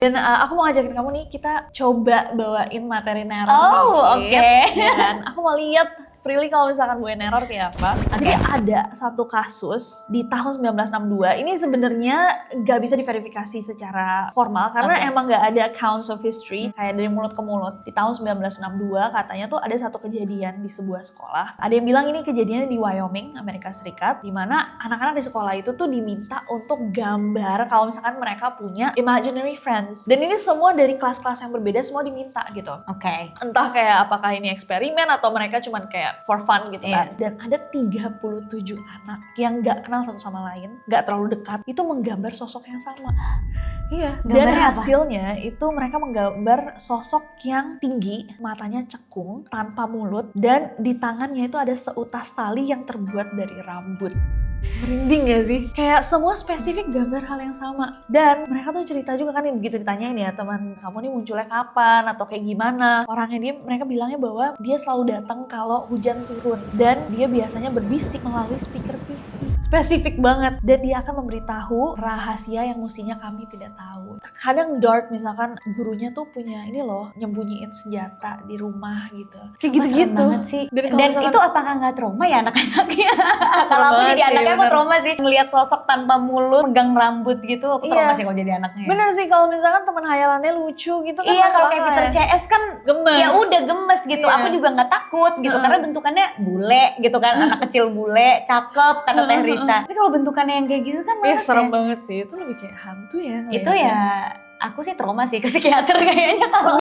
Dan aku mau ngajakin kamu nih, kita coba bawain materi neror. Oh, oke. Dan aku mau lihat Prilly kalau misalkan bawain neror kayak apa. Jadi ada satu kasus di tahun 1962. Ini sebenarnya nggak bisa diverifikasi secara formal karena emang nggak ada accounts of history kayak dari mulut ke mulut. Di tahun 1962 katanya tuh ada satu kejadian di sebuah sekolah. Ada yang bilang ini kejadiannya di Wyoming, Amerika Serikat, di mana anak-anak di sekolah itu tuh diminta untuk gambar kalau misalkan mereka punya imaginary friends. Dan ini semua dari kelas-kelas yang berbeda, semua diminta gitu. Oke. Entah kayak apakah ini eksperimen atau mereka cuman kayak for fun gitu kan. Dan ada 37 anak yang gak kenal satu sama lain, gak terlalu dekat, itu menggambar sosok yang sama. Iya, dan hasilnya itu mereka menggambar sosok yang tinggi, matanya cekung, tanpa mulut, dan di tangannya itu ada seutas tali yang terbuat dari rambut. Merinding gak sih? Kayak semua spesifik gambar hal yang sama. Dan mereka tuh cerita juga kan, begitu ditanyain ya, teman kamu nih munculnya kapan atau kayak gimana. Orangnya mereka bilangnya bahwa dia selalu datang kalau hujan turun. Dan dia biasanya berbisik melalui speaker TV. Spesifik banget. Dan dia akan memberitahu rahasia yang mestinya kami tidak tahu. Kadang dark, misalkan gurunya tuh punya ini loh, nyembunyiin senjata di rumah gitu. Kayak gitu-gitu. Banget sih. Dan itu apakah nggak trauma ya anak-anaknya? Kalau aku jadi anaknya aku trauma sih. Ngelihat sosok tanpa mulut, megang rambut gitu, aku trauma sih kalau jadi anaknya. Bener sih, kalau misalkan teman hayalannya lucu gitu kan. Iya, kalau kayak Peter CS kan gemes. Ya udah gemes gitu. Aku juga nggak takut gitu karena bentukannya bule gitu kan, anak kecil bule, cakep kata Teh Risa. Tapi kalau bentukannya yang kayak gitu kan males serem banget sih. Itu lebih kayak hantu ya. Itu ya aku sih trauma sih ke psikiater kayaknya kalau